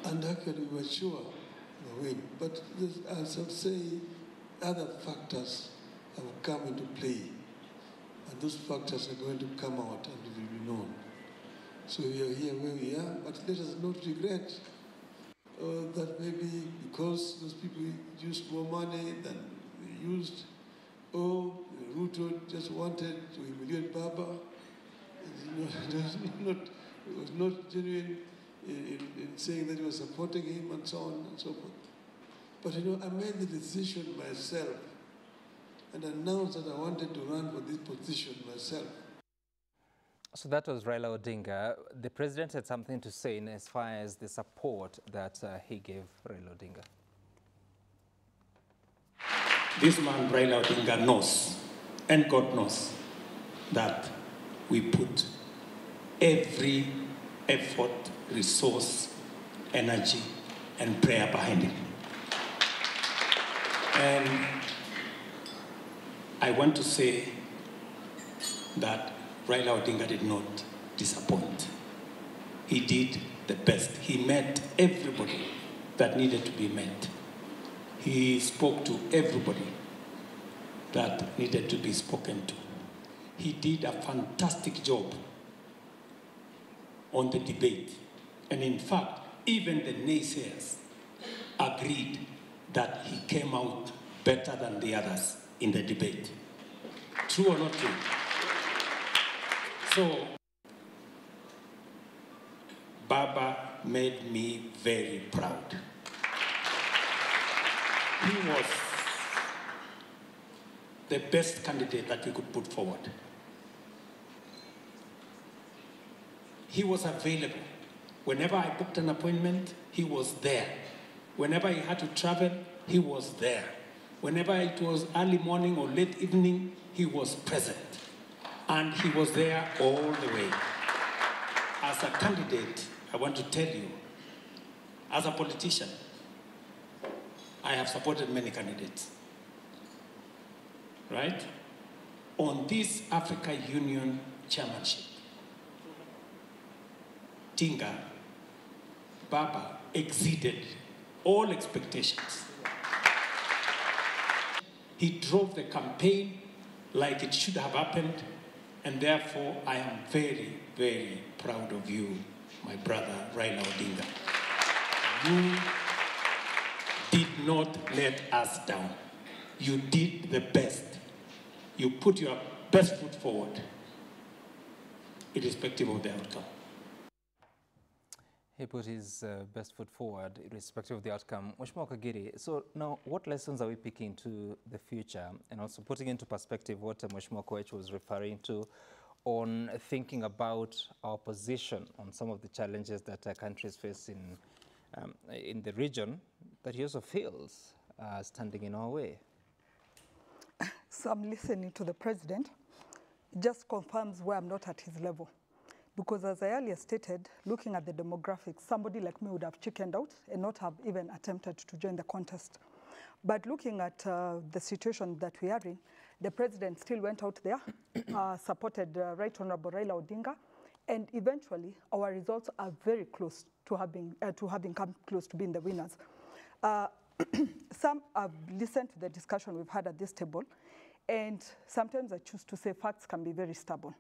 And actually we were sure of it. But as I say, other factors have come into play. And those factors are going to come out and it will be known. So we are here where we are, but let us not regret that maybe because those people used more money than they used, or Ruto just wanted to humiliate Baba. It was not genuine in saying that he was supporting him and so on and so forth. But I made the decision myself and announced that I wanted to run for this position myself. So that was Raila Odinga. The president had something to say in as far as the support that he gave Raila Odinga. This man, Raila Odinga, knows, and God knows, that we put every effort, resource, energy, and prayer behind him. And I want to say that Raila Odinga did not disappoint. He did the best. He met everybody that needed to be met. He spoke to everybody that needed to be spoken to. He did a fantastic job on the debate. And in fact, even the naysayers agreed that he came out better than the others in the debate. True or not true? So, Baba made me very proud. He was the best candidate that we could put forward. He was available. Whenever I booked an appointment, he was there. Whenever he had to travel, he was there. Whenever it was early morning or late evening, he was present. And he was there all the way. As a candidate, I want to tell you, as a politician, I have supported many candidates, right? On this Africa Union chairmanship, Tinga, Baba exceeded all expectations. He drove the campaign like it should have happened, and therefore I am very, very proud of you, my brother Raila Odinga. You did not let us down. You did the best. You put your best foot forward, irrespective of the outcome. He put his best foot forward, irrespective of the outcome. Mheshimiwa Kagiri, so now what lessons are we picking to the future, and also putting into perspective what Mheshimiwa Koech was referring to on thinking about our position on some of the challenges that our countries face in the region, that he also feels standing in our way? So I'm listening to the president. It just confirms where I'm not at his level. Because as I earlier stated, looking at the demographics, somebody like me would have chickened out and not have even attempted to join the contest. But looking at the situation that we are in, the president still went out there, supported Right Honorable Raila Odinga, and eventually our results are very close to having come close to being the winners. Some have listened to the discussion we've had at this table, and sometimes I choose to say facts can be very stubborn.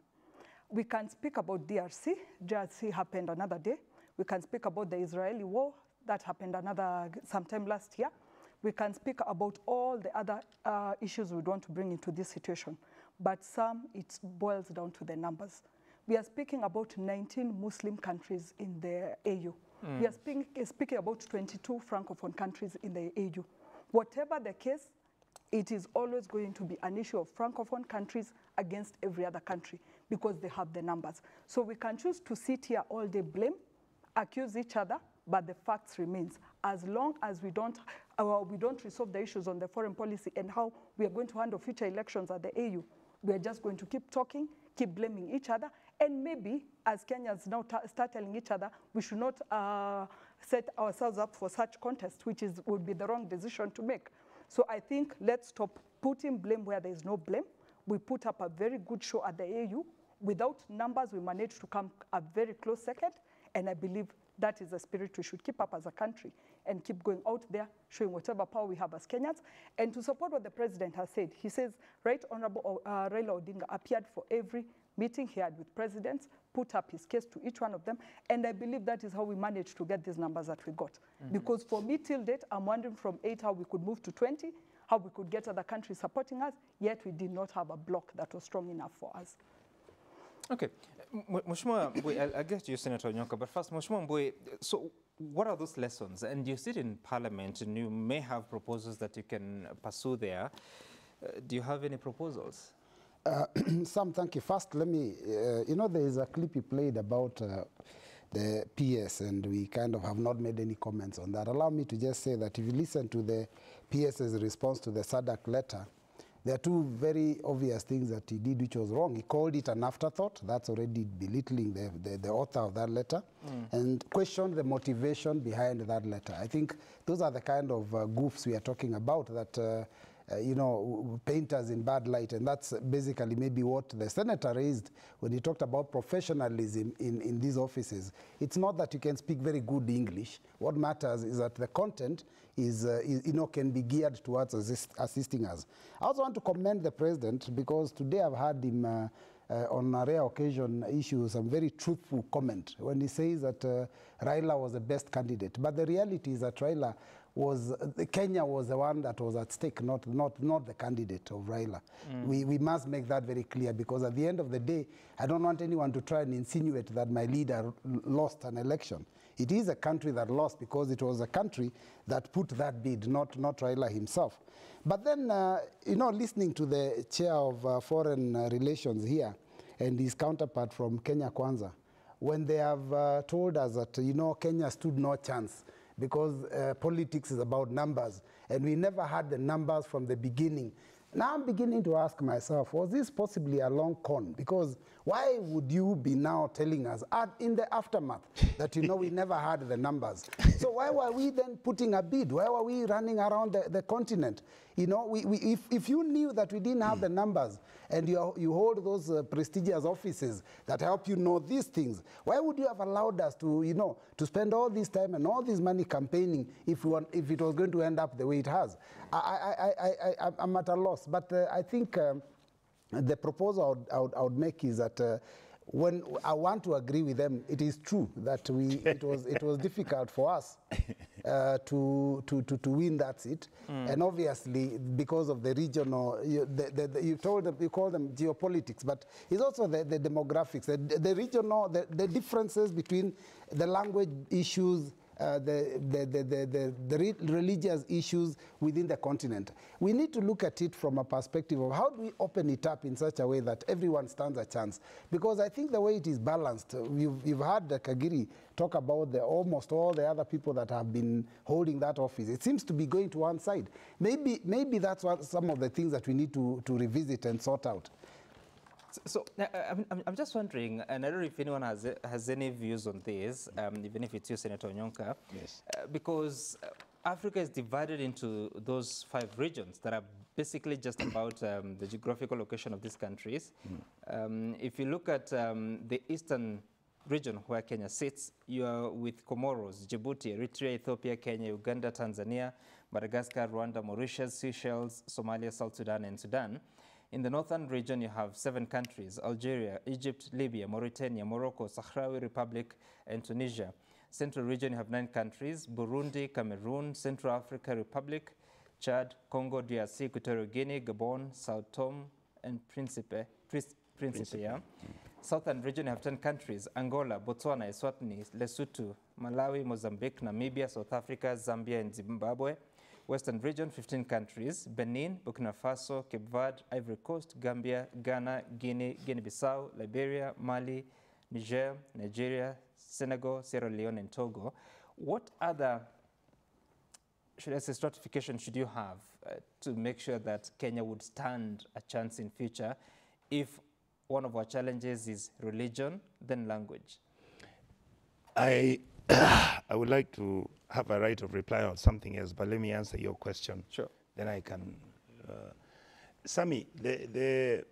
We can speak about DRC. DRC happened another day. We can speak about the Israeli war. That happened sometime last year. We can speak about all the other issues we want to bring into this situation. But it boils down to the numbers. We are speaking about 19 Muslim countries in the AU. We are speaking about 22 Francophone countries in the AU. Whatever the case, it is always going to be an issue of Francophone countries against every other country because they have the numbers. So we can choose to sit here all day, blame, accuse each other, but the facts remains. As long as we don't resolve the issues on the foreign policy and how we are going to handle future elections at the AU, we are just going to keep talking, keep blaming each other, and maybe as Kenyans now start telling each other, we should not set ourselves up for such contest, which would be the wrong decision to make. So I think let's stop putting blame where there is no blame. We put up a very good show at the AU. Without numbers, we managed to come a very close second. And I believe that is the spirit we should keep up as a country and keep going out there, showing whatever power we have as Kenyans. And to support what the president has said, he says, Right Honorable Raila Odinga appeared for every meeting he had with presidents, put up his case to each one of them. And I believe that is how we managed to get these numbers that we got. Because for me, till date, I'm wondering from 8 how we could move to 20, how we could get other countries supporting us, yet we did not have a block that was strong enough for us. Okay. Mheshimiwa Mbui, I'll get to you, Senator Onyonka, but first, Mheshimiwa Mbui, so what are those lessons? And you sit in Parliament and you may have proposals that you can pursue there. Do you have any proposals? Sam, thank you. First, let me, you know, there is a clip you played about the PS, and we kind of have not made any comments on that. Allow me to just say that if you listen to the PS's response to the SADC letter, there are two very obvious things that he did which was wrong. He called it an afterthought. That's already belittling the author of that letter, and questioned the motivation behind that letter. I think those are the kind of goofs we are talking about that you know, paint us in bad light. And that's basically maybe what the senator raised when he talked about professionalism in these offices. It's not that you can speak very good English. What matters is that the content is you know, can be geared towards assisting us. I also want to commend the president because today I've heard him on a rare occasion issue some very truthful comment when he says that Raila was the best candidate. But the reality is that Raila was, Kenya was the one that was at stake, not the candidate of Raila. We must make that very clear, because at the end of the day, I don't want anyone to try and insinuate that my leader lost an election. It is a country that lost because it was a country that put that bid, not Raila himself. But then, you know, listening to the chair of foreign relations here and his counterpart from Kenya Kwanza, when they have told us that, you know, Kenya stood no chance because politics is about numbers, and we never had the numbers from the beginning. Now I'm beginning to ask myself, was this possibly a long con? Because why would you be now telling us in the aftermath that, you know, we never had the numbers? So why were we then putting a bid? Why were we running around the continent? You know, if you knew that we didn't have the numbers and you hold those prestigious offices that help you know these things, why would you have allowed us to, you know, to spend all this time and all this money campaigning if it was going to end up the way it has? I'm at a loss. But I think the proposal I would make is that when I want to agree with them, it is true that it was difficult for us to win that seat, and obviously because of the regional, you call them geopolitics, but it's also the demographics, the regional, the differences between the language issues, the religious issues within the continent. We need to look at it from a perspective of how do we open it up in such a way that everyone stands a chance. Because I think the way it is balanced, you've heard Kagiri talk about almost all the other people that have been holding that office. It seems to be going to one side. Maybe that's some of the things that we need to revisit and sort out. So I'm just wondering, and I don't know if anyone has any views on this, even if it's you, Senator Onyonka. Yes. Because Africa is divided into those 5 regions that are basically just about the geographical location of these countries. If you look at the eastern region where Kenya sits, you are with Comoros, Djibouti, Eritrea, Ethiopia, Kenya, Uganda, Tanzania, Madagascar, Rwanda, Mauritius, Seychelles, Somalia, South Sudan, and Sudan. In the northern region, you have 7 countries: Algeria, Egypt, Libya, Mauritania, Morocco, Sahrawi Republic, and Tunisia. Central region, you have 9 countries: Burundi, Cameroon, Central Africa Republic, Chad, Congo, DRC, Equatorial Guinea, Gabon, Sao Tome, and Principe. Yeah. Southern region, you have 10 countries: Angola, Botswana, Eswatini, Lesotho, Malawi, Mozambique, Namibia, South Africa, Zambia, and Zimbabwe. Western region, 15 countries: Benin, Burkina Faso, Cape Verde, Ivory Coast, Gambia, Ghana, Guinea, Guinea-Bissau, Liberia, Mali, Niger, Nigeria, Senegal, Sierra Leone, and Togo. What other, should I say, stratification should you have to make sure that Kenya would stand a chance in future if one of our challenges is religion, then language? I would like to have a right of reply on something else, but let me answer your question. Sure. Then I can. Sami, the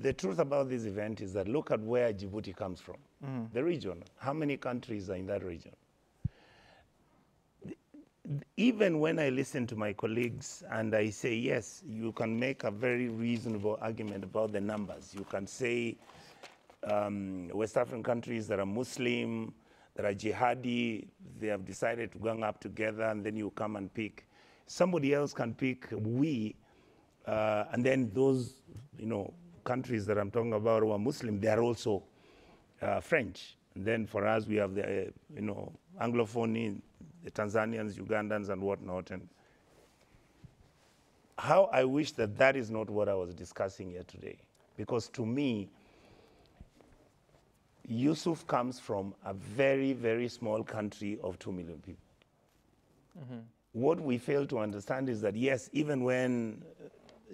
the truth about this event is that look at where Djibouti comes from, the region. How many countries are in that region? Even when I listen to my colleagues and I say, yes, you can make a very reasonable argument about the numbers. You can say West African countries that are Muslim, that are jihadi, they have decided to gang up together, and then you come and pick. Somebody else can pick and then those, countries that I'm talking about who are Muslim, they are also French. And then for us, we have the, Anglophone, the Tanzanians, Ugandans, and whatnot. And how I wish that that is not what I was discussing here today. Because to me, Yusuf comes from a very, very small country of 2 million people. What we fail to understand is that, yes, even when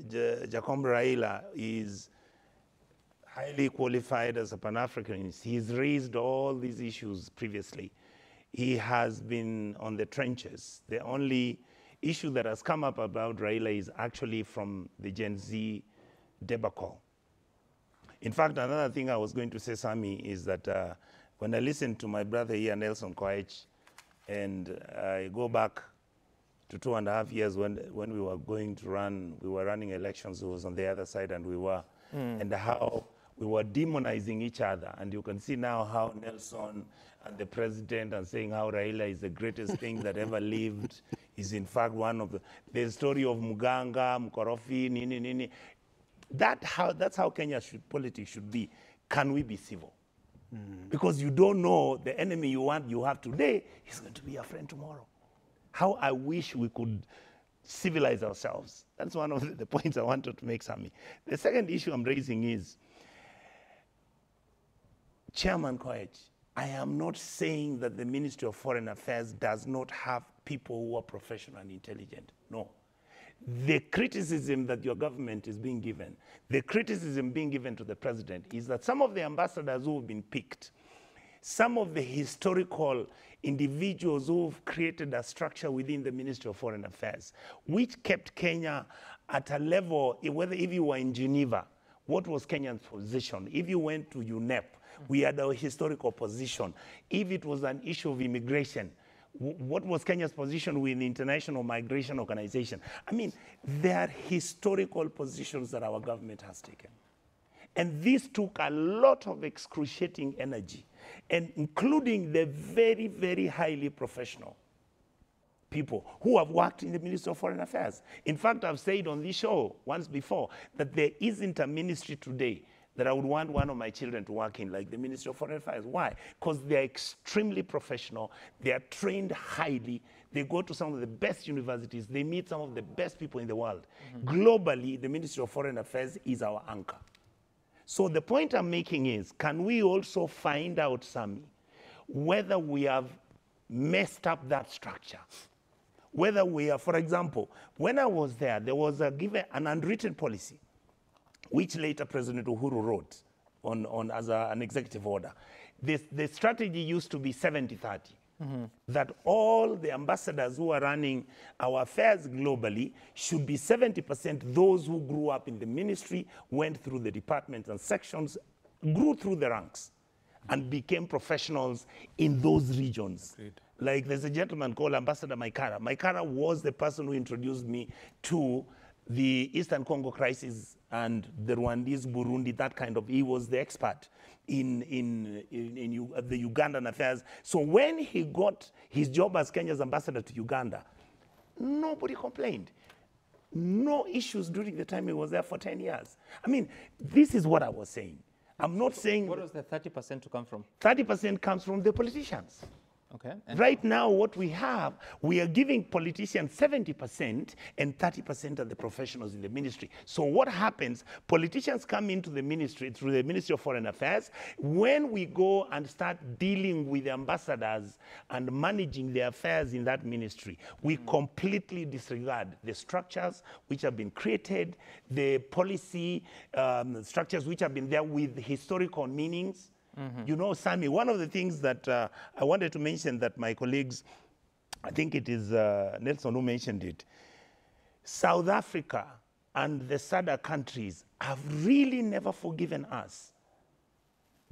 Jacob Raila is highly qualified as a Pan-Africanist, he's raised all these issues previously. He has been on the trenches. The only issue that has come up about Raila is actually from the Gen Z debacle. In fact, another thing I was going to say, Sami, is that when I listened to my brother here, Nelson Koech, and I go back to 2.5 years when we were going to we were running elections, he was on the other side, and we were, and how we were demonizing each other. And you can see now how Nelson and the president and saying how Raila is the greatest thing that ever lived is in fact one of the story of Muganga, Mkorofi, Nini. That's how Kenya politics should be. Can we be civil? Because you don't know the enemy you have today is going to be your friend tomorrow. How I wish we could civilize ourselves. That's one of the points I wanted to make, Sami. The second issue I'm raising is, Chairman Koech, I am not saying that the Ministry of Foreign Affairs does not have people who are professional and intelligent. No. The criticism that your government is being given, the criticism being given to the president, is that some of the ambassadors who have been picked, some of the historical individuals who've created a structure within the Ministry of Foreign Affairs, which kept Kenya at a level, whether if you were in Geneva, what was Kenya's position? If you went to UNEP, we had our historical position. If it was an issue of immigration, what was Kenya's position with the International Migration Organization? I mean, there are historical positions that our government has taken. And this took a lot of excruciating energy, and including the very, very highly professional people who have worked in the Ministry of Foreign Affairs. In fact, I've said on this show once before that there isn't a ministry today that I would want one of my children to work in, like the Ministry of Foreign Affairs. Why? Because they're extremely professional, they are trained highly, they go to some of the best universities, they meet some of the best people in the world. Globally, the Ministry of Foreign Affairs is our anchor. So the point I'm making is, can we also find out, Sami, whether we have messed up that structure? Whether we are, for example, when I was there was given an unwritten policy, which later President Uhuru wrote as an executive order. The strategy used to be 70-30, that all the ambassadors who are running our affairs globally should be 70% those who grew up in the ministry, went through the departments and sections, grew through the ranks, and became professionals in those regions. Agreed. Like there's a gentleman called Ambassador Maikara. Maikara was the person who introduced me to the Eastern Congo crisis and the Rwandese, Burundi, that kind of, he was the expert in the Ugandan affairs. So when he got his job as Kenya's ambassador to Uganda, nobody complained. No issues during the time he was there for 10 years. I mean, this is what I was saying. I'm not saying... What was the 30% to come from? 30% comes from the politicians. Okay. Right now, what we have, we are giving politicians 70% and 30% are the professionals in the ministry. So what happens, politicians come into the ministry through the Ministry of Foreign Affairs. When we go and start dealing with the ambassadors and managing the affairs in that ministry, we completely disregard the structures which have been created, the policy structures which have been there with historical meanings. You know, Sami, one of the things that I wanted to mention that my colleagues, I think it is Nelson who mentioned it. South Africa and the SADC countries have really never forgiven us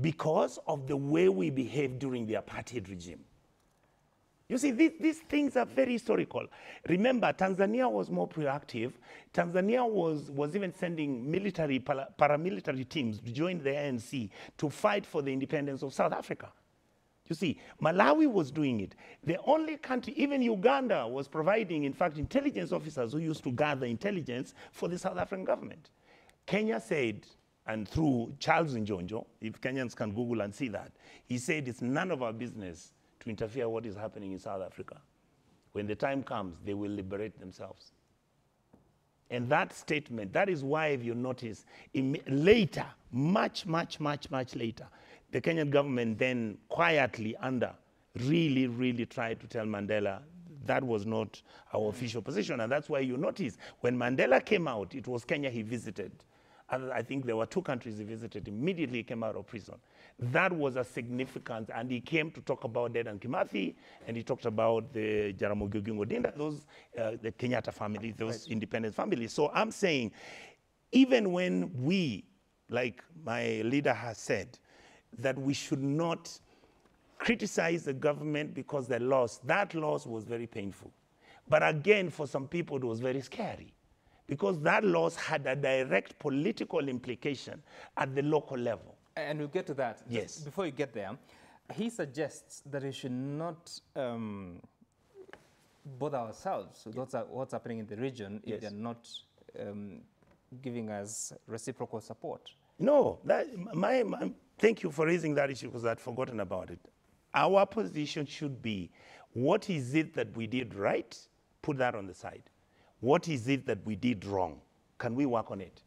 because of the way we behaved during the apartheid regime. You see, these things are very historical. Remember, Tanzania was more proactive. Tanzania was even sending military, paramilitary teams to join the ANC to fight for the independence of South Africa. You see, Malawi was doing it. The only country, even Uganda, was providing, in fact, intelligence officers who used to gather intelligence for the South African government. Kenya said, and through Charles Njonjo, if Kenyans can Google and see that, he said it's none of our business to interfere what is happening in South Africa. When the time comes, they will liberate themselves. And that statement, that is why, if you notice, later, much later, the Kenyan government then quietly really tried to tell Mandela that was not our official position. And that's why you notice when Mandela came out, it was Kenya he visited. I think there were 2 countries he visited. Immediately he came out of prison. That was a significant, and he came to talk about Dedan Kimathi, and he talked about the Jaramogi Oginga Odinga, those, the Kenyatta family, those independent families. So I'm saying, even when we, like my leader has said, that we should not criticize the government because they lost, that loss was very painful. But again, for some people, it was very scary, because that loss had a direct political implication at the local level. And we'll get to that. Yes. Just before you get there, he suggests that we should not bother ourselves with what's happening in the region if they're not giving us reciprocal support. No, thank you for raising that issue, because I'd forgotten about it. Our position should be, what is it that we did right? Put that on the side. What is it that we did wrong? Can we work on it?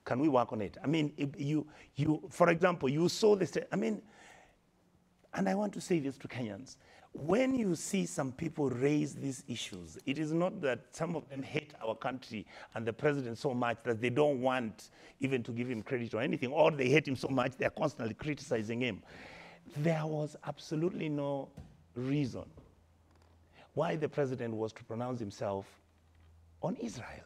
Can we work on it? I mean, for example, you saw this, I mean, and I want to say this to Kenyans. When you see some people raise these issues, it is not that some of them hate our country and the president so much that they don't want even to give him credit or anything, or they hate him so much they're constantly criticizing him. There was absolutely no reason why the president was to pronounce himself on Israel.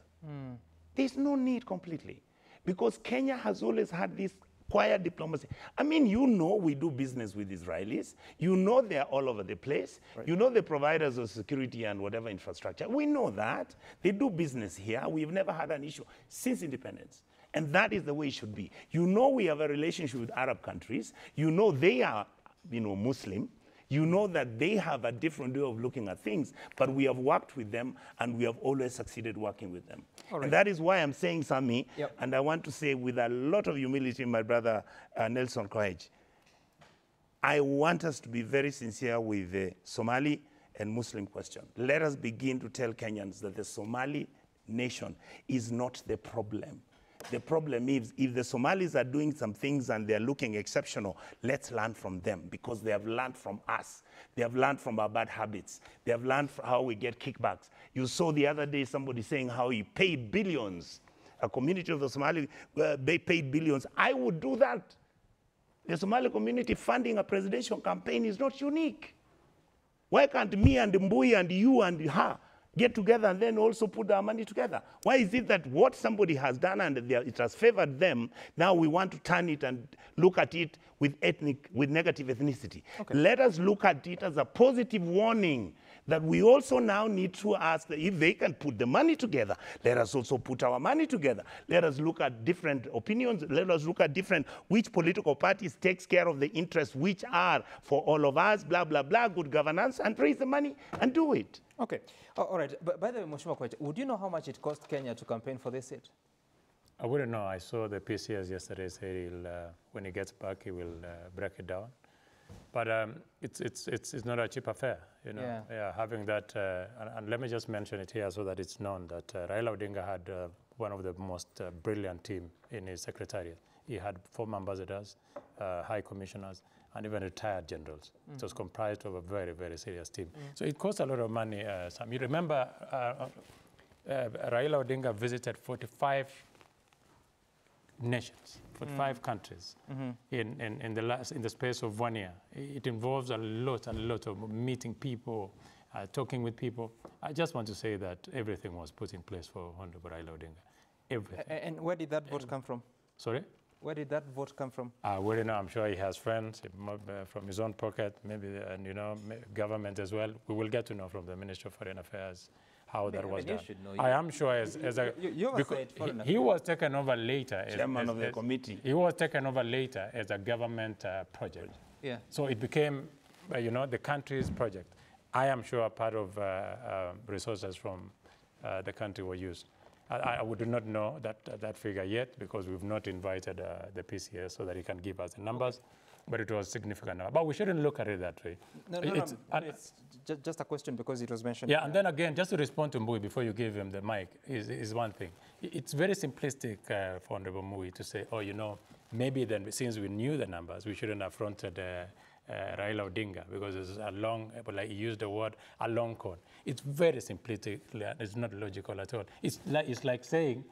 There's no need completely, because Kenya has always had this quiet diplomacy. I mean, you know, we do business with Israelis. You know, they're all over the place. Right. You know, the providers of security and whatever infrastructure. We know that. They do business here. We've never had an issue since independence. And that is the way it should be. You know, we have a relationship with Arab countries. You know, they are, Muslim. You know that they have a different way of looking at things, but we have worked with them, and we have always succeeded working with them. Right. And that is why I'm saying, Sami, and I want to say with a lot of humility, my brother Nelson Koech, I want us to be very sincere with the Somali and Muslim question. Let us begin to tell Kenyans that the Somali nation is not the problem. The problem is, if the Somalis are doing some things and they're looking exceptional, let's learn from them, because they have learned from us. They have learned from our bad habits. They have learned how we get kickbacks. You saw the other day somebody saying how he paid billions. A community of the Somali paid billions. I would do that. The Somali community funding a presidential campaign is not unique. Why can't me and Mbui and you and her get together and then also put our money together? Why is it that what somebody has done and it has favored them, now we want to turn it and look at it with negative ethnicity? Okay. Let us look at it as a positive warning that we also now need to ask that if they can put the money together, let us also put our money together. Let us look at different opinions. Let us look at which political parties takes care of the interests which are for all of us, blah, blah, blah, good governance, and raise the money and do it. Okay. All right. But by the way, Mheshimiwa Koech, would you know how much it cost Kenya to campaign for this seat? I wouldn't know. I saw the PCS yesterday say when he gets back, he will break it down. But it's not a cheap affair, you know. Yeah, having that, and let me just mention it here so that it's known that Raila Odinga had one of the most brilliant team in his secretariat. He had 4 ambassadors, high commissioners, and even retired generals. It was comprised of a very, very serious team. So it cost a lot of money. Sam, you remember Raila Odinga visited 45 nations, 45 countries in the space of 1 year. It involves a lot of meeting people, talking with people. I just want to say that everything was put in place for Honorable Raila Odinga. everything. And where did that vote come from? Sorry? Where did that vote come from? We don't know. I'm sure he has friends from his own pocket, maybe, and government as well. We will get to know from the Ministry of Foreign Affairs how that was done. I am sure as a he was taken over later as chairman of the committee. He was taken over later as a government project. Yeah. So it became, the country's project. I am sure part of resources from the country were used. I would not know that figure yet because we've not invited the PCS so that he can give us the numbers, but it was significant. But we shouldn't look at it that way. No, it's just a question because it was mentioned. Yeah, and then again, just to respond to Mbui before you give him the mic is one thing. It's very simplistic for Honorable Mbui to say, maybe then since we knew the numbers, we shouldn't have fronted Raila Odinga because it's a long, like he used the word, a long con. It's very simplistic. It's not logical at all. It's like saying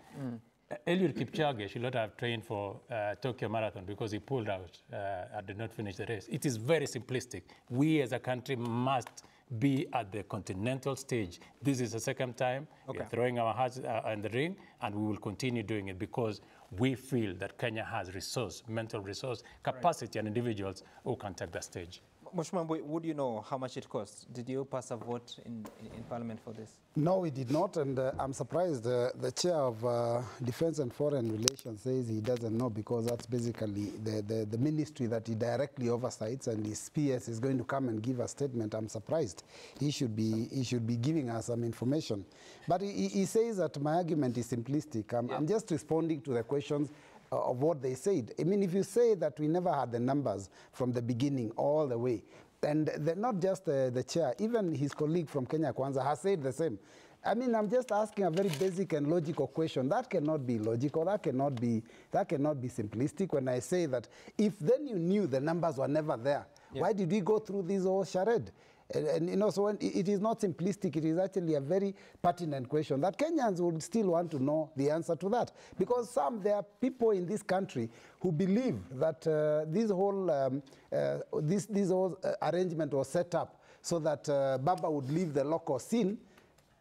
Eliud Kipchoge should not have trained for Tokyo Marathon because he pulled out and did not finish the race. It is very simplistic. We as a country must be at the continental stage. This is the second time we are throwing our hearts in the ring, and we will continue doing it because we feel that Kenya has resource, mental resource, capacity, and individuals who can take the stage. Mheshimiwa, would you know how much it costs? Did you pass a vote in Parliament for this? No, we did not, and I'm surprised the chair of Defense and Foreign Relations says he doesn't know because that's basically the ministry that he directly oversights, and his PS is going to come and give a statement. I'm surprised. He should be giving us some information. But he says that my argument is simplistic. I'm just responding to the questions of what they said. I mean, if you say that we never had the numbers from the beginning all the way, and not just the chair, even his colleague from Kenya Kwanza has said the same. I mean, I'm just asking a very basic and logical question. That cannot be logical. That cannot be simplistic when I say that if then you knew the numbers were never there, why did we go through this whole charade? And so when it is not simplistic, it is actually a very pertinent question that Kenyans would still want to know the answer to that. Because there are people in this country who believe that this whole arrangement was set up so that Baba would leave the local scene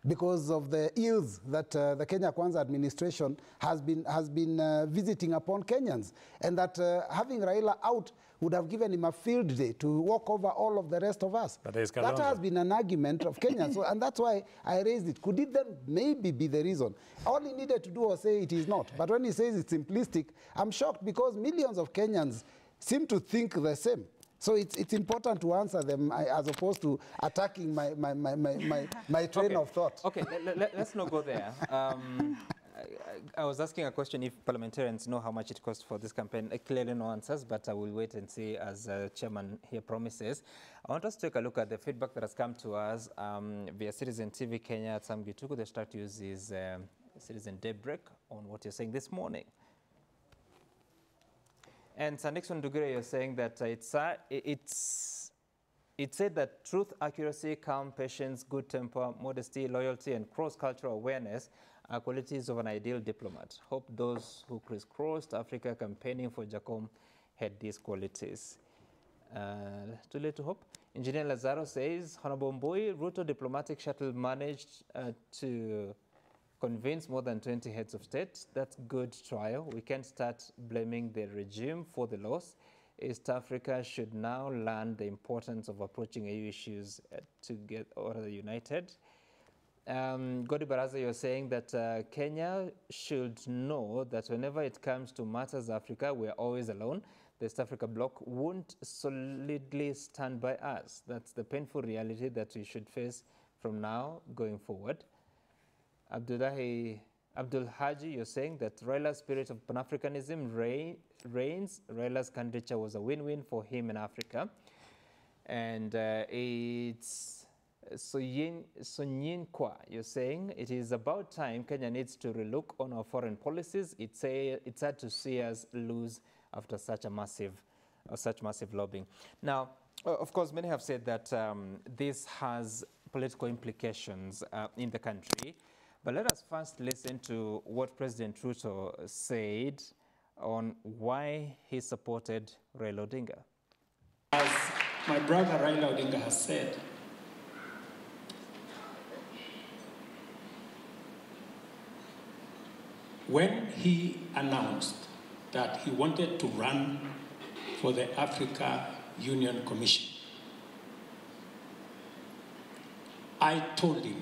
because of the ills that the Kenya Kwanza administration has been visiting upon Kenyans, and that having Raila out would have given him a field day to walk over all of the rest of us. That has been an argument of Kenyans, and that's why I raised it. Could it then maybe be the reason? All he needed to do was say it is not. But when he says it's simplistic, I'm shocked because millions of Kenyans seem to think the same. So it's important to answer them as opposed to attacking my train of thought. Okay, let's not go there. I was asking a question if parliamentarians know how much it costs for this campaign. Clearly no answers, but I will wait and see as chairman here promises. I want us to take a look at the feedback that has come to us via Citizen TV Kenya at Sam Gituku. The start to use is Citizen Daybreak on what you're saying this morning. And Sir Nixon Dugire, you're saying that it said that truth, accuracy, calm, patience, good temper, modesty, loyalty, and cross-cultural awareness are qualities of an ideal diplomat. Hope those who crisscrossed Africa campaigning for Jacom had these qualities. Too late to hope. Engineer Lazaro says, Honorable Mbui, Ruto diplomatic shuttle managed to convince more than 20 heads of state. That's good trial. We can't start blaming the regime for the loss. East Africa should now learn the importance of approaching EU issues to get order united. Godi Baraza, you're saying that Kenya should know that whenever it comes to matters Africa, we're always alone. The East Africa bloc won't solidly stand by us. That's the painful reality that we should face from now going forward. Abdul Haji, you're saying that Raila's spirit of Pan-Africanism reigns. Raila's candidature was a win-win for him in Africa. And it's Sonyin Kwa, you're saying it is about time Kenya needs to relook on our foreign policies. It's sad to see us lose after such massive lobbying. Now, of course, many have said that this has political implications in the country. But let us first listen to what President Ruto said on why he supported Raila Odinga. As my brother Raila Odinga has said, when he announced that he wanted to run for the Africa Union Commission, I told him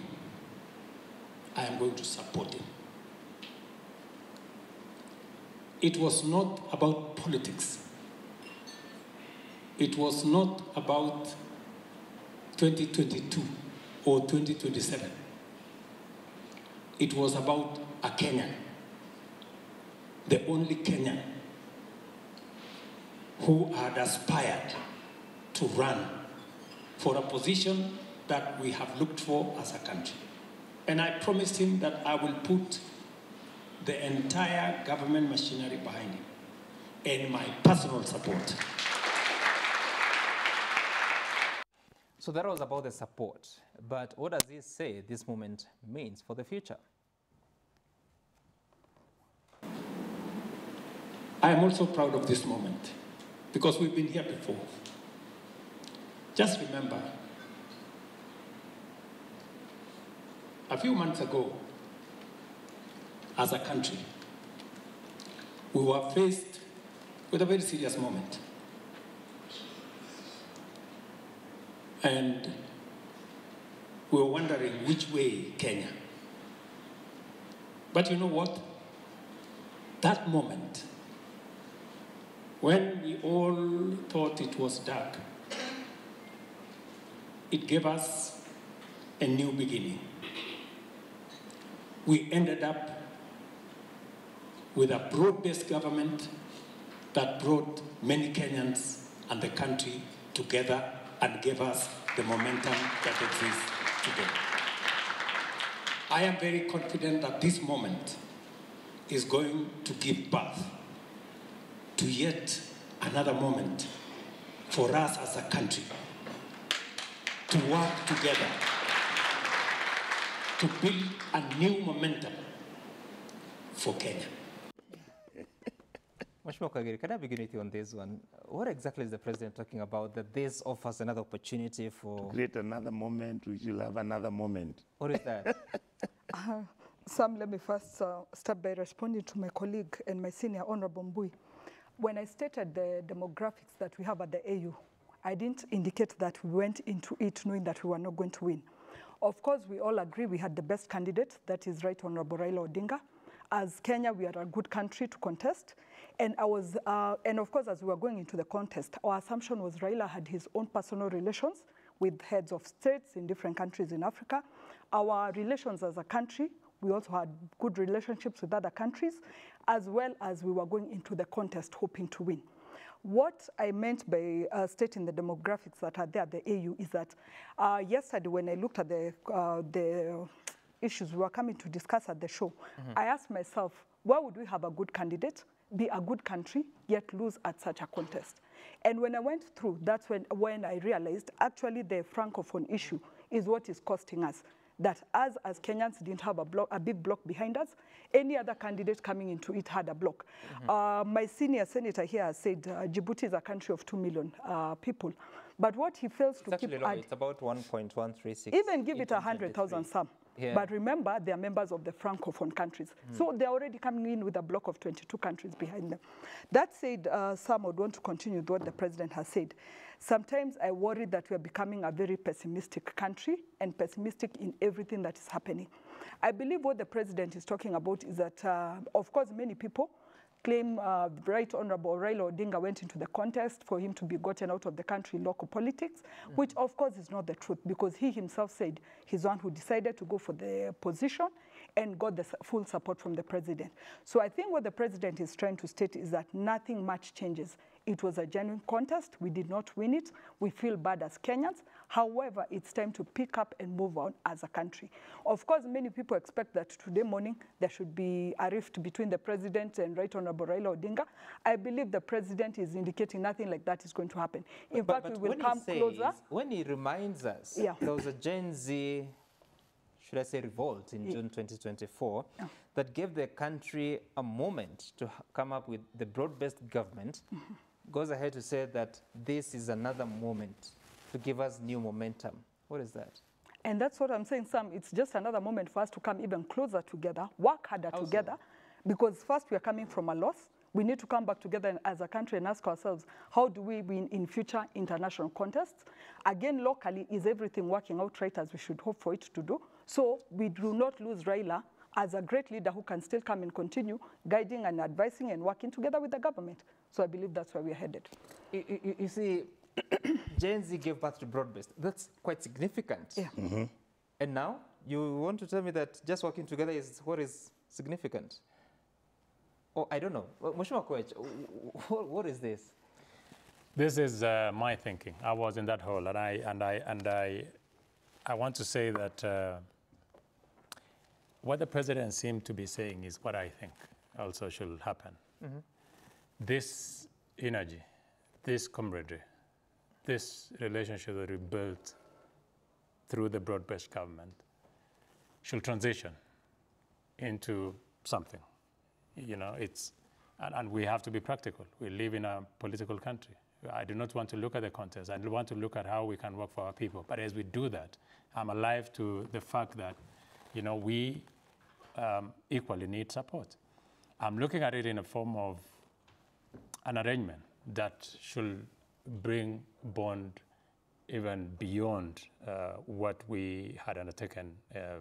I am going to support him. It was not about politics. It was not about 2022 or 2027. It was about a Kenyan, the only Kenyan who had aspired to run for a position that we have looked for as a country. And I promised him that I will put the entire government machinery behind him and my personal support. So that was about the support. But what does he say this moment means for the future? I am also proud of this moment because we've been here before. Just remember, a few months ago, as a country, we were faced with a very serious moment. And we were wondering which way Kenya. But you know what? That moment, when we all thought it was dark, it gave us a new beginning. We ended up with a broad-based government that brought many Kenyans and the country together and gave us the momentum that exists today. I am very confident that this moment is going to give birth to yet another moment for us as a country to work together to build a new momentum for Kenya. Mheshimiwa Kagere, can I begin with you on this one? What exactly is the president talking about that this offers another opportunity for... Create another moment, we will have another moment. What is that? Sam, let me first start by responding to my colleague and my senior, Honorable Mbui. When I stated the demographics that we have at the AU, I didn't indicate that we went into it knowing that we were not going to win. Of course, we all agree we had the best candidate, that is Right Honorable Raila Odinga. As Kenya, we are a good country to contest. And of course, as we were going into the contest, our assumption was Raila had his own personal relations with heads of states in different countries in Africa. Our relations as a country, we also had good relationships with other countries, as well as we were going into the contest hoping to win. What I meant by stating the demographics that are there at the AU is that yesterday when I looked at the issues we were coming to discuss at the show, I asked myself, why would we have a good candidate, be a good country, yet lose at such a contest? And when I went through, that's when I realized actually the Francophone issue is what is costing us. That as Kenyans didn't have a big block behind us, any other candidate coming into it had a block. My senior senator here said Djibouti is a country of 2 million people. But what he fails to keep... It's about 1.136. Even give it 100,000 some. Yeah. But remember, they are members of the Francophone countries. So they're already coming in with a block of 22 countries behind them. That said, Sam would want to continue with what the president has said. Sometimes I worry that we are becoming a very pessimistic country and pessimistic in everything that is happening. I believe what the president is talking about is that, of course, many people claim Right Honorable Raila Odinga went into the contest for him to be gotten out of the country in local politics, which of course is not the truth, because he himself said he's one who decided to go for the position and got the full support from the president. So I think what the president is trying to state is that nothing much changes. It was a genuine contest. We did not win it. We feel bad as Kenyans. However, it's time to pick up and move on as a country. Of course, many people expect that today morning there should be a rift between the president and Right Honorable Raila Odinga. I believe the president is indicating nothing like that is going to happen. In fact, we will come closer. When he reminds us, there was a Gen Z, should I say, revolt in June 2024 that gave the country a moment to come up with the broad-based government, goes ahead to say that this is another moment to give us new momentum. What is that? And that's what I'm saying, Sam. It's just another moment for us to come even closer together, work harder together, Because first, we are coming from a loss. We need to come back together as a country and ask ourselves, how do we win in future international contests? Again, locally, is everything working out right as we should hope for it to do? So we do not lose Raila as a great leader who can still come and continue guiding and advising and working together with the government. So I believe that's where we're headed. You see, Gen Z gave birth to broad-based. That's quite significant. Yeah. And now, you want to tell me that just working together is what is significant? Oh, I don't know. Mheshimiwa Koech, what is this? This is my thinking. I was in that hole, and I want to say that what the president seemed to be saying is what I think also should happen. This energy, this camaraderie, this relationship that we built through the broad-based government should transition into something. You know, and we have to be practical. We live in a political country. I do not want to look at the context. I want to look at how we can work for our people. But as we do that, I'm alive to the fact that, you know, we equally need support. I'm looking at it in a form of an arrangement that should bring bond even beyond what we had undertaken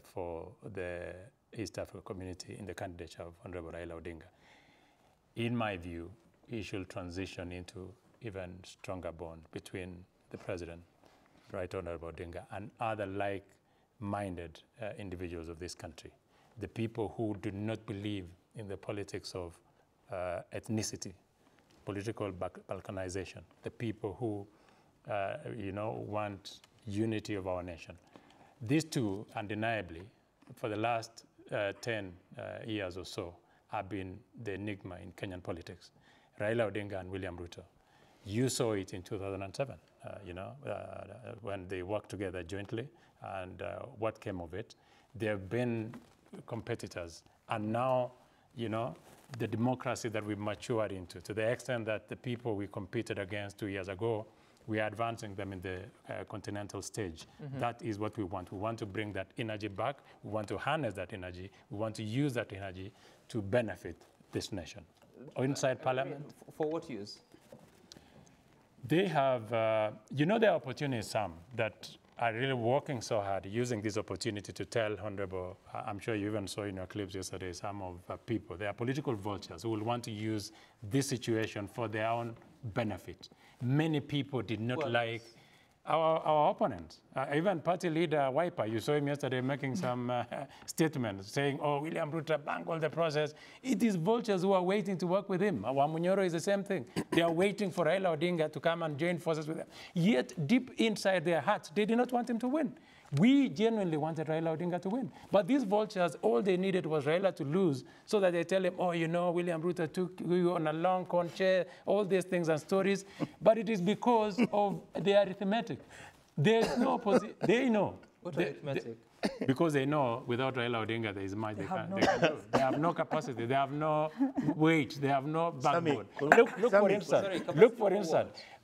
for the East Africa community in the candidature of Honorable Raila Odinga. In my view, it should transition into even stronger bond between the President, Right Honorable Odinga, and other like-minded individuals of this country. The people who do not believe in the politics of ethnicity, political balkanization, the people who you know, want unity of our nation. These two, undeniably, for the last 10 years or so, have been the enigma in Kenyan politics. Raila Odinga and William Ruto. You saw it in 2007, you know, when they worked together jointly, and what came of it. They have been competitors, and now, you know, the democracy that we've matured into, to the extent that the people we competed against 2 years ago, we are advancing them in the continental stage. That is what we want. We want to bring that energy back. We want to harness that energy. We want to use that energy to benefit this nation. Inside Parliament. For what use? They have, you know, there are opportunities, some, that are really working so hard, using this opportunity to tell Honorable, I'm sure you even saw in your clips yesterday, some of people, they are political vultures who will want to use this situation for their own benefit. Many people did not like our opponents. Even party leader Wiper, you saw him yesterday making some statements saying, oh, William Ruto bungled the process. It is vultures who are waiting to work with him. Wamunyoro is the same thing. They are waiting for Raila Odinga to come and join forces with them. Yet, deep inside their hearts, they did not want him to win. We genuinely wanted Raila Odinga to win. But these vultures, all they needed was Raila to lose so that they tell him, oh, you know, William Ruto took you on a long con chair, all these things and stories. But it is because of the arithmetic. There's no opposition. They know. What arithmetic? Because they know without Raila Odinga, there is much they can do. They have no capacity. They have no weight. They have no backbone.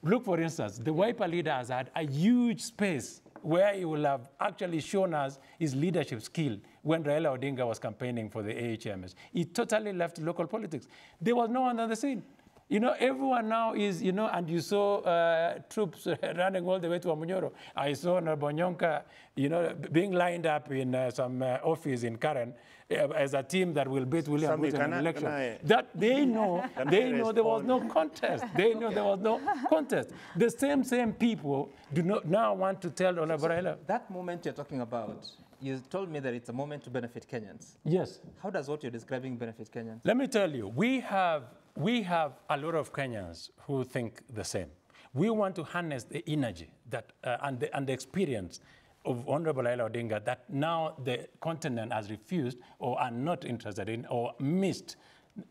Look for instance, the Wiper leader has had a huge space where he will have actually shown us his leadership skill when Raila Odinga was campaigning for the AHMS. He totally left local politics. There was no one on the scene. You know, everyone now is, you know, and you saw troops running all the way to Amunyoro. I saw Nabonyonka, you know, being lined up in some office in Karen as a team that will beat William Ruto in an election. That they know, there was no contest. They know there was no contest. The same people do not now want to tell Honorable Raila. That moment you're talking about, you told me that it's a moment to benefit Kenyans. Yes. How does what you're describing benefit Kenyans? Let me tell you, we have a lot of Kenyans who think the same. We want to harness the energy that, and the experience of Honorable Raila Odinga that now the continent has refused or are not interested in or missed,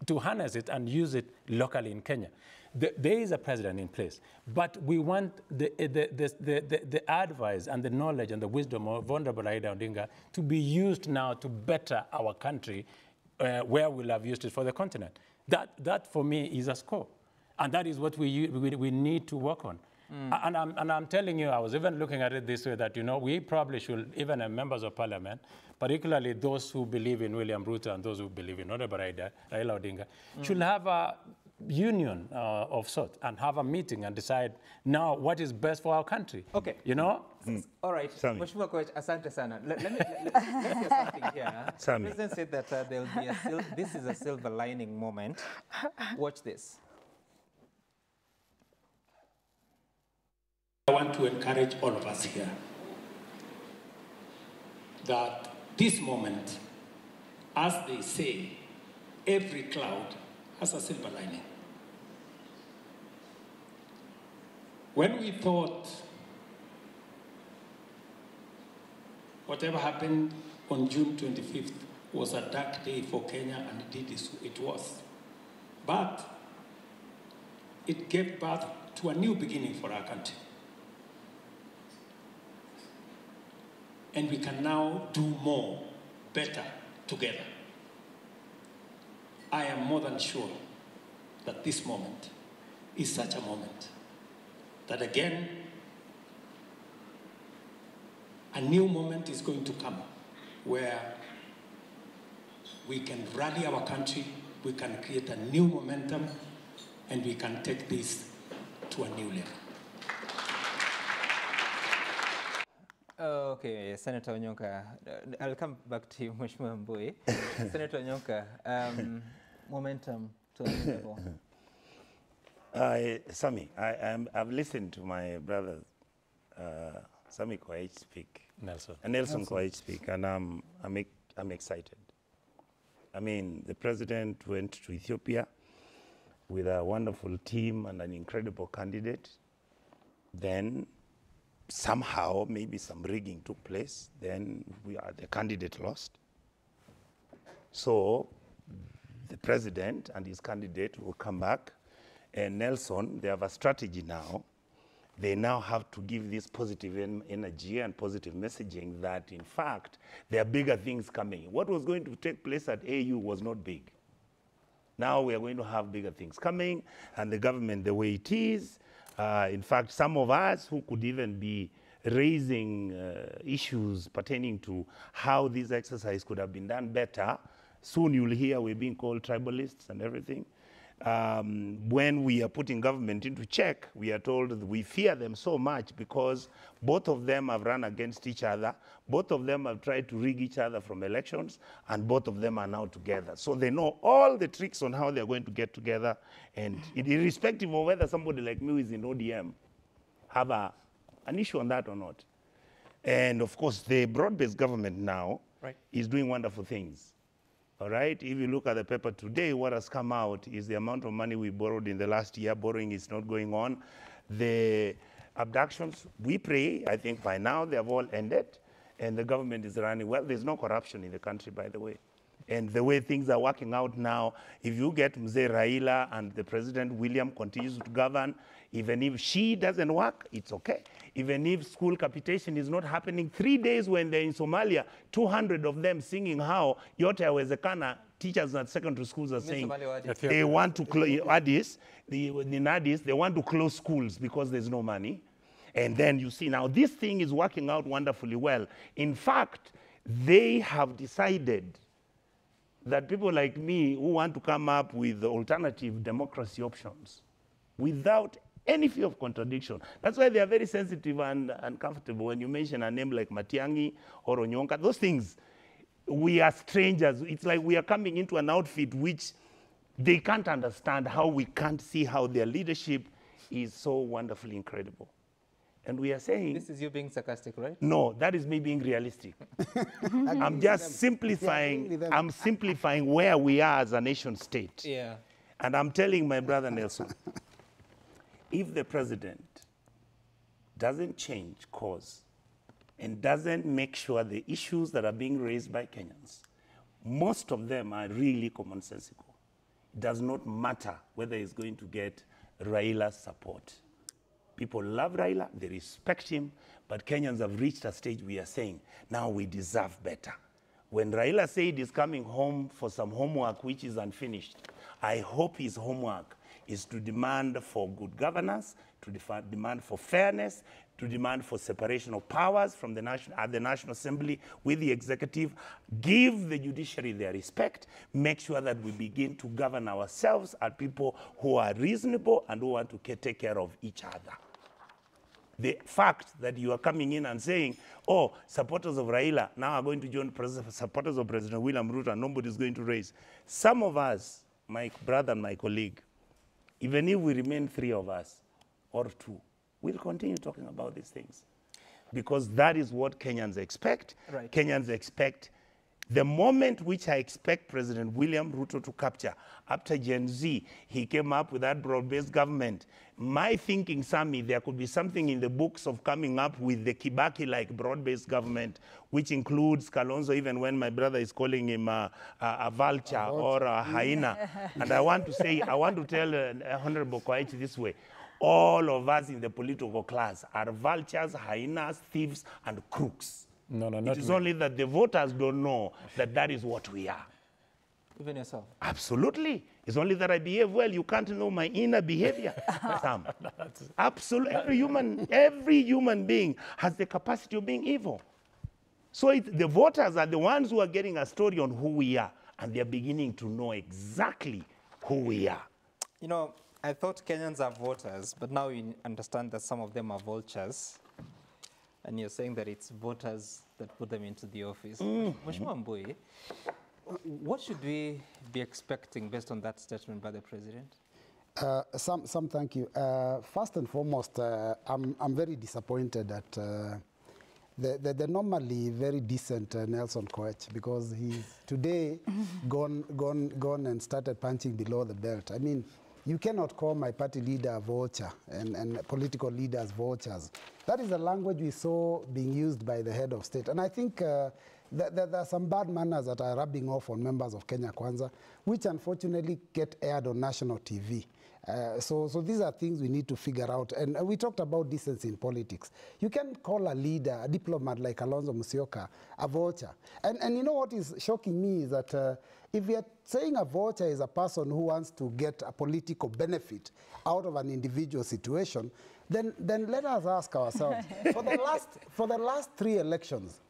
to harness it and use it locally in Kenya. There is a president in place, but we want the advice and the knowledge and the wisdom of Honorable Raila Odinga to be used now to better our country where we'll have used it for the continent. That for me is a score. And that is what we need to work on. And I'm telling you, I was even looking at it this way, that, we probably should, even as members of parliament, particularly those who believe in William Ruto and those who believe in Raila Odinga, should have a union of sorts and have a meeting and decide now what is best for our country. Okay. All right. Mheshimiwa Coach, asante sana. Let me say something here. The president said that there will be this is a silver lining moment. Watch this. I want to encourage all of us here that this moment, as they say, every cloud has a silver lining. When we thought whatever happened on June 25th was a dark day for Kenya, and it was. But it gave birth to a new beginning for our country. And we can now do more, better, together. I am more than sure that this moment is such a moment that again, a new moment is going to come where we can rally our country, we can create a new momentum, and we can take this to a new level. Okay, Senator Onyonka, I'll come back to you, Mheshimiwa Mbui. Senator Onyonka, momentum to a new level. Sami, I've listened to my brother Sami Koech speak. Nelson Koech speak, and I'm excited. I mean, the president went to Ethiopia with a wonderful team and an incredible candidate. Then somehow, maybe some rigging took place. Then the candidate lost. So the president and his candidate will come back. And Nelson, they have a strategy now. They now have to give this positive energy and positive messaging that, in fact, there are bigger things coming. What was going to take place at AU was not big. Now we are going to have bigger things coming, and the government the way it is. In fact, some of us who could even be raising issues pertaining to how this exercise could have been done better, soon you'll hear we're being called tribalists and everything. When we are putting government into check, we are told that we fear them so much because both of them have run against each other, both of them have tried to rig each other from elections, and both of them are now together. So they know all the tricks on how they're going to get together, and irrespective of whether somebody like me who is in ODM have an issue on that or not. And of course, the broad-based government now is doing wonderful things. All right, if you look at the paper today, what has come out is the amount of money we borrowed in the last year. Borrowing is not going on. The abductions, we pray, I think by now they have all ended, and the government is running well. There's no corruption in the country, by the way. And the way things are working out now, if you get Mzee Raila and the President William continues to govern, even if she doesn't work, it's okay. Even if school capitation is not happening, 3 days when they're in Somalia, 200 of them singing how yote yawezekana, teachers at secondary schools are saying they want to close Addis, in Addis, they want to close schools because there's no money. And then you see now this thing is working out wonderfully well. In fact, they have decided that people like me who want to come up with alternative democracy options without any fear of contradiction. That's why they are very sensitive and uncomfortable when you mention a name like Matiang'i or Onyonka. Those things, we are strangers. It's like we are coming into an outfit which they can't understand, how we can't see how their leadership is so wonderfully incredible. And we are saying... This is you being sarcastic, right? No, that is me being realistic. I'm just simplifying, I'm simplifying where we are as a nation state. Yeah. And I'm telling my brother Nelson, if the president doesn't change course and doesn't make sure the issues that are being raised by Kenyans, most of them are really commonsensical. It does not matter whether he's going to get Raila's support. People love Raila, they respect him, but Kenyans have reached a stage we are saying, now we deserve better. When Raila said he's coming home for some homework which is unfinished, I hope his homework is to demand for good governance, to to demand for fairness, to demand for separation of powers from the National Assembly with the executive, give the judiciary their respect, make sure that we begin to govern ourselves as people who are reasonable and who want to take care of each other. The fact that you are coming in and saying, oh, supporters of Raila now are going to join supporters of President William Ruto and nobody is going to raise. Some of us, my brother and my colleague, even if we remain 3 of us or 2, we'll continue talking about these things. Because that is what Kenyans expect. Right. Kenyans expect the moment which I expect President William Ruto to capture. After Gen Z, he came up with that broad-based government. My thinking, Sammy, there could be something in the books of coming up with the Kibaki-like broad-based government, which includes Kalonzo, even when my brother is calling him a vulture or a hyena. And I want to say, I want to tell Honorable Koech this way. All of us in the political class are vultures, hyenas, thieves, and crooks. No, not It is me. only that the voters don't know that that is what we are. Even yourself? Absolutely. It's only that I behave well. You can't know my inner behavior, Sam. Absolutely. Every human being has the capacity of being evil. So the voters are the ones who are getting a story on who we are, and they're beginning to know exactly who we are. You know, I thought Kenyans are voters, but now you understand that some of them are vultures. And you're saying that it's voters that put them into the office. Mheshimiwa Mbui, what should we be expecting based on that statement by the president? Sam, thank you. First and foremost, I'm very disappointed at the normally very decent Nelson Koech, because he's today gone and started punching below the belt. I mean, you cannot call my party leader a vulture and political leaders vultures. That is a language we saw being used by the head of state. And I think there are some bad manners that are rubbing off on members of Kenya Kwanza, which unfortunately get aired on national TV. So these are things we need to figure out. And we talked about decency in politics. You can call a leader, a diplomat like Kalonzo Musyoka, a vulture. And you know what is shocking me is that if we are saying a vulture is a person who wants to get a political benefit out of an individual situation, then let us ask ourselves, for the last 3 elections,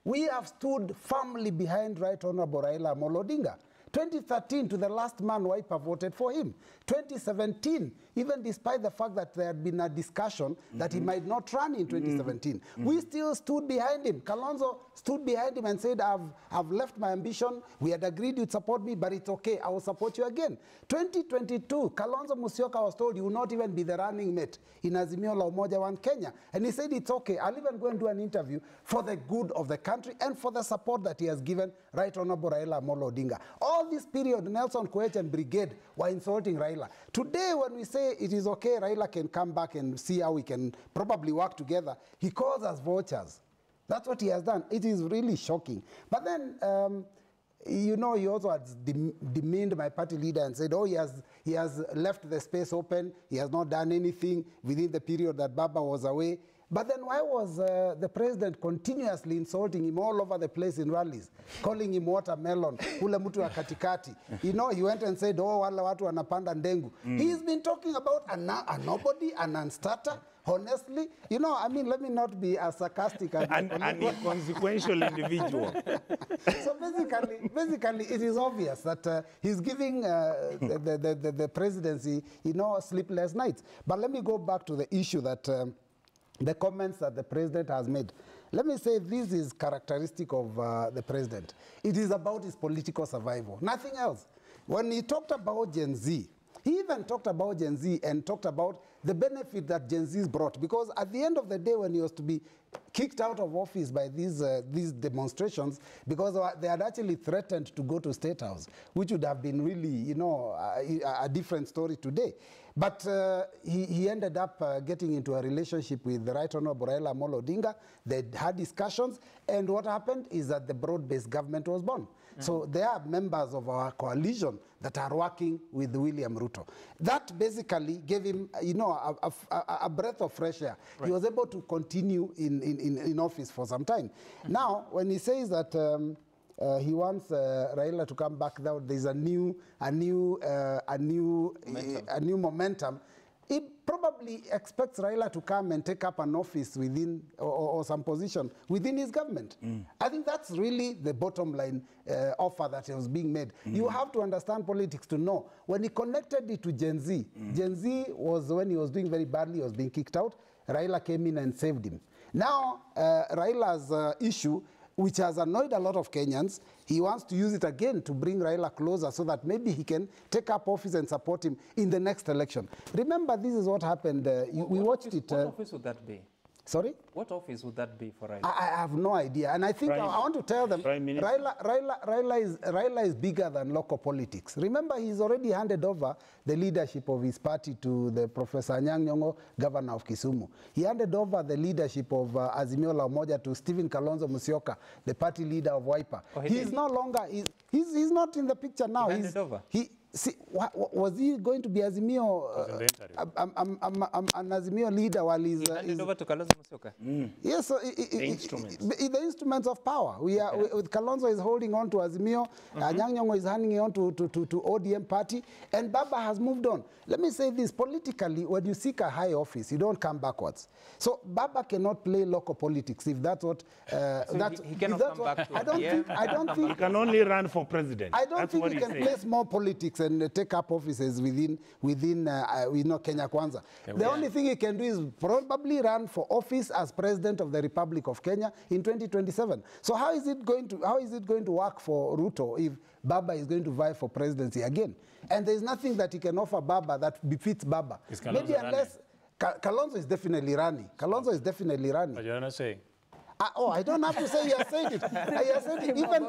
we have stood firmly behind Right Honorable Raila Amolo Odinga. 2013, to the last man, Wiper voted for him. 2017, even despite the fact that there had been a discussion that he might not run in 2017, we still stood behind him. Kalonzo stood behind him and said, I've left my ambition. We had agreed you'd support me, but it's okay. I will support you again. 2022, Kalonzo Musyoka was told you will not even be the running mate in Azimio la Umoja One Kenya. And he said, it's okay. I'll even go and do an interview for the good of the country and for the support that he has given Right Honorable Raila Amolo Odinga. All this period, Nelson Koech and Brigade were insulting Raila. Today, when we say it is okay, Raila can come back and see how we can probably work together, he calls us vultures. That's what he has done. It is really shocking. But then, you know, he also has demeaned my party leader and said, oh, he has left the space open. He has not done anything within the period that Baba was away. But then why was the president continuously insulting him all over the place in rallies, calling him watermelon, ule mtu wa katikati? You know, he went and said, oh, wala watu wanapanda ndengu. He's been talking about a nobody, a non-starter. Honestly, you know, I mean, let me not be as sarcastic as an inconsequential individual. So basically, it is obvious that he's giving the presidency, you know, sleepless nights. But let me go back to the issue that the comments that the president has made. Let me say this is characteristic of the president. It is about his political survival, nothing else. When he talked about Gen Z, he even talked about Gen Z and talked about the benefit that Gen Z's brought. Because at the end of the day, when he was to be kicked out of office by these demonstrations, because they had actually threatened to go to State House, which would have been really, you know, a different story today. But he ended up getting into a relationship with the Right Honorable Raila Amolo Odinga. They had discussions, and what happened is that the broad-based government was born. So there are members of our coalition that are working with William Ruto. That basically gave him, you know, a breath of fresh air. Right. He was able to continue in office for some time. Now, when he says that he wants Raila to come back, there's a new momentum. he probably expects Raila to come and take up an office within, or some position within his government. I think that's really the bottom line offer that was being made. You have to understand politics to know. When he connected it to Gen Z, Gen Z was when he was doing very badly, he was being kicked out. Raila came in and saved him. Now, Raila's issue, which has annoyed a lot of Kenyans, he wants to use it again to bring Raila closer so that maybe he can take up office and support him in the next election. Remember, this is what happened. We watched it. What office would that be? Sorry? What office would that be for Raila? I have no idea. And I think I want to tell them, Raila is bigger than local politics. Remember, he's already handed over the leadership of his party to the Professor Anyang' Nyong'o, governor of Kisumu. He handed over the leadership of Azimio La Umoja to Stephen Kalonzo Musyoka, the party leader of Wiper. Oh, he's no longer, he's not in the picture now. He handed over? Was he going to be Azimio, an Azimio leader while he's... He handed over to Kalonzo Musyoka? Yes, so the instruments. The instruments of power. With Kalonzo is holding on to Azimio, Anyang' Nyong'o is handing on to ODM party, and Baba has moved on. Let me say this, politically, when you seek a high office, you don't come backwards. So Baba cannot play local politics if that's what... he cannot come back to I don't think... He can only run for president. I don't think he can play small politics and take up offices within Kenya Kwanza. The only thing he can do is probably run for office as president of the Republic of Kenya in 2027. So how is it going to work for Ruto if Baba is going to vie for presidency again? And there is nothing that he can offer Baba that befits Baba. Maybe unless Kalonzo is definitely running. Kalonzo is definitely running. But you're not saying. I don't have to say he has said it. He has said it even.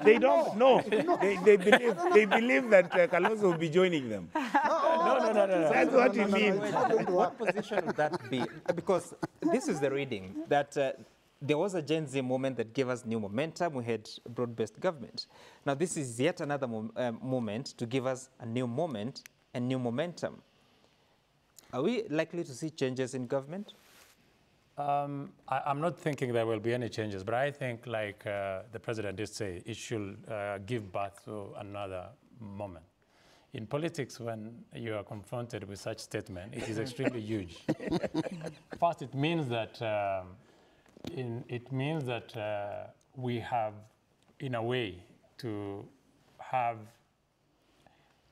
They don't know. They believe that Kalonzo will be joining them. No. That's what he means. What position would that be? Because this is the reading that there was a Gen Z moment that gave us new momentum. We had broad-based government. Now this is yet another moment to give us a new moment and new momentum. Are we likely to see changes in government? I'm not thinking there will be any changes, but I think, like the president did say, it should give birth to another moment. In politics, when you are confronted with such statement, it is extremely huge. First, it means that we have, in a way, to have.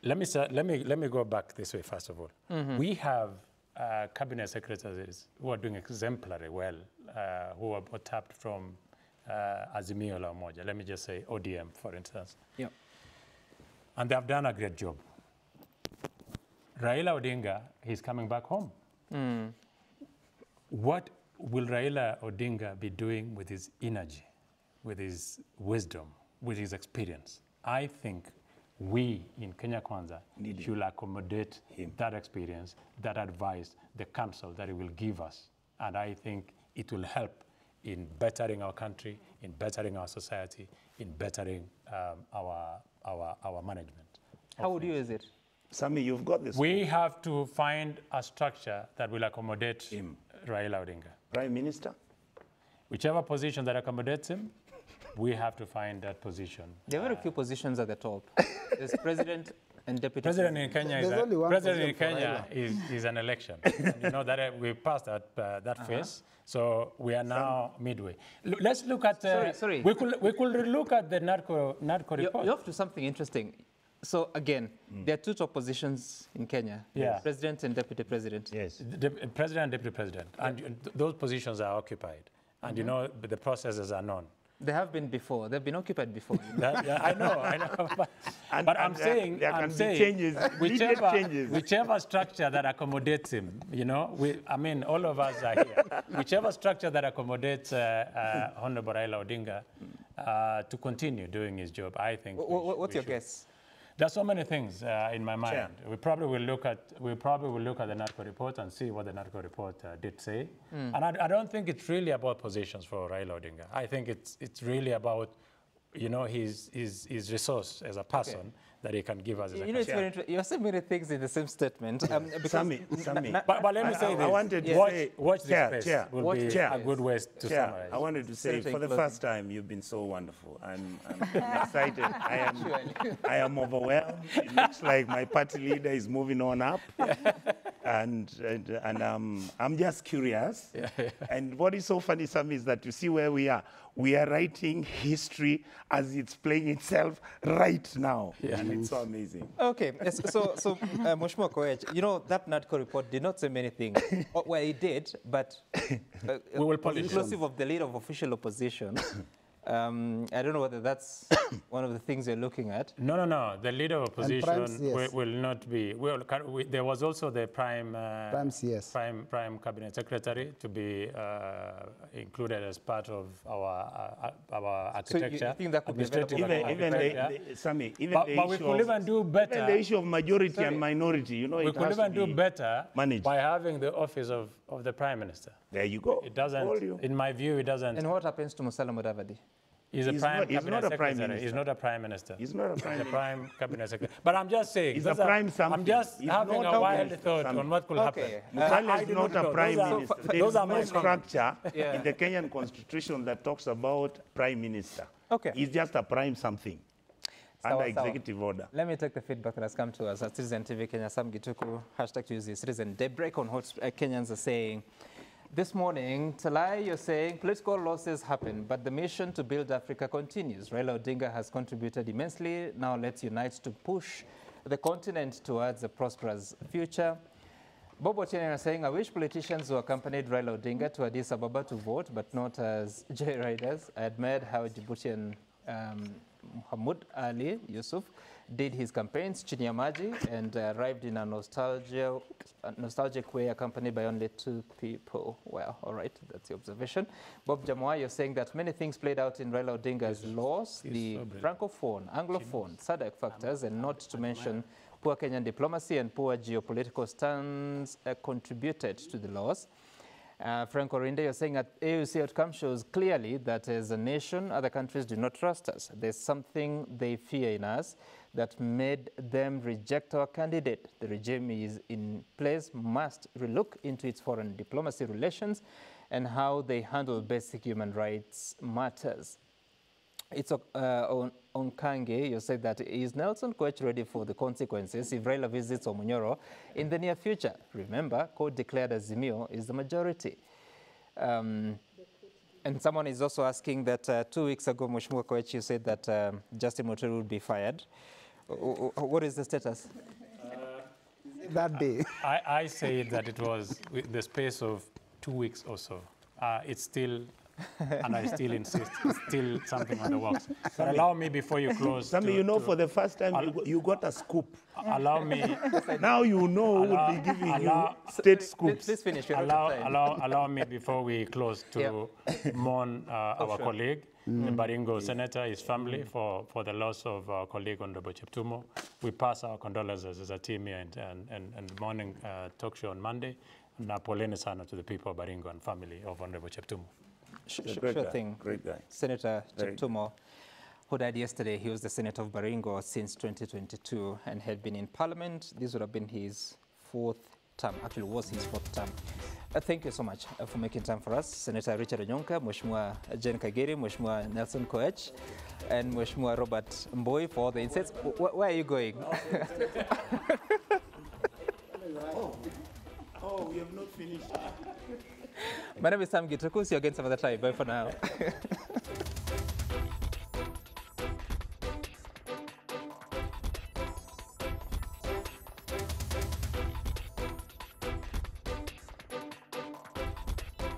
Let me go back this way. First of all, we have cabinet secretaries who are doing exemplary well, who are tapped from Azimio La Umoja. Let me just say ODM, for instance. Yep. And they have done a great job. Raila Odinga, he's coming back home. What will Raila Odinga be doing with his energy, with his wisdom, with his experience? I think we in Kenya Kwanza should accommodate that experience, that advice, the counsel that he will give us. And I think it will help in bettering our country, in bettering our society, in bettering our management. How would you use it? Sami, you've got this. We have to find a structure that will accommodate him, Raila Odinga. Prime Minister? Whichever position that accommodates him, we have to find that position. There are very few positions at the top. There's president and deputy president. In Kenya is an election. And you know that we passed that phase, so we are now midway. Let's look at. Sorry. We could look at the narco report. You're off to something interesting. So again, there are two top positions in Kenya: president and deputy president. Yes, president and deputy president, and those positions are occupied, and you know the processes are known. They have been before. They've been occupied before. I know. But I'm saying, changes, whichever structure that accommodates him, you know, all of us are here. Whichever structure that accommodates Honorable Raila Odinga to continue doing his job, I think. What's your guess? There's so many things in my mind. Sure. We probably will look at the narco report and see what the narco report did say. And I don't think it's really about positions for Raila Odinga. I think it's really about, you know, his resource as a person that he can give us. You know, it's very interesting. You're saying many things in the same statement. Sami. But let me say this. I wanted to say, watch this space will be a good way to summarize. I wanted to say, for the first time, you've been so wonderful. I'm excited. I am overwhelmed. It looks like my party leader is moving on up. and I'm just curious. And what is so funny, Sam, is that you see where we are. We are writing history as it's playing itself right now, and it's so amazing. Okay, yes, so Mheshimiwa Koech, you know, that NADCO report did not say many things. Well, it did, but we will polish inclusive of the leader of official opposition. I don't know whether that's one of the things you're looking at. No. The leader of opposition yes. will not be. There was also the prime cabinet secretary to be included as part of our architecture. So you think that could be Sammy, but we could even do better. Even the issue of majority and minority, you know, we could even do better managed by having the office of the prime minister. There you go. It doesn't. In my view, it doesn't. And what happens to Musalia Mudavadi? He's not a prime minister. He's not a prime minister. He's not a prime minister. He's a prime cabinet secretary. But I'm just saying. He's a prime something. I'm just having a wild thought on what could happen. Musalia is not a prime minister. There is no structure Yeah. in the Kenyan constitution that talks about prime minister. Okay. He's just a prime something under executive order. Let me take the feedback that has come to us at Citizen TV Kenya. Sam Gituku, #Tuesday Citizen Daybreak on what Kenyans are saying. This morning, Talai, you're saying political losses happen, but the mission to build Africa continues. Raila Odinga has contributed immensely. Now let's unite to push the continent towards a prosperous future. Bob Otieno is saying, I wish politicians who accompanied Raila Odinga to Addis Ababa to vote, but not as joyriders. I admired how Djiboutian Muhammad Ali Yusuf did his campaigns, Chinyamaji, and arrived in a nostalgic way, accompanied by only 2 people. Well, all right, that's the observation. Bob Jamwa, you're saying that many things played out in Raila Odinga's loss, the Francophone, Anglophone, SADC factors, and not to mention poor Kenyan diplomacy and poor geopolitical stance contributed to the loss. Frank Orinde, you're saying that AUC outcome shows clearly that as a nation, other countries do not trust us. There's something they fear in us that made them reject our candidate. The regime is in place must relook into its foreign diplomacy relations and how they handle basic human rights matters. It's on Kange, you said that is Nelson Koech ready for the consequences if Raila visits Omunyoro in the near future? Remember, court declared Azimio is the majority. And someone is also asking that 2 weeks ago, Mheshimiwa Koech, you said that Justin Muturi would be fired. What is the status? That day. I said that it was with the space of 2 weeks or so. It's still, and I still insist, it's still something on the works. But allow me before you close. Sammy, you know, for the first time, you got a scoop. Allow me. Now you know who will be giving you state scoops. Please finish. Allow me before we close to mourn our colleague, the Baringo senator, his family, for the loss of our colleague, Honorable Cheptumo. We pass our condolences as a team here and morning talk show on Monday. And poleni sana to the people of Baringo and family of Honorable Cheptumo. Sure thing. Great guy. Senator Cheptumo, who died yesterday, he was the Senator of Baringo since 2022 and had been in Parliament. This would have been his 4th term, actually was his 4th term. Thank you so much for making time for us. Senator Richard Onyonka, Mheshimiwa Jane Kagere, Mheshimiwa Nelson Koech, and Mheshimiwa Robert Mboi for all the insights. Where are you going? We have not finished. My name is Sam Gituku. See you again some other time. Bye for now.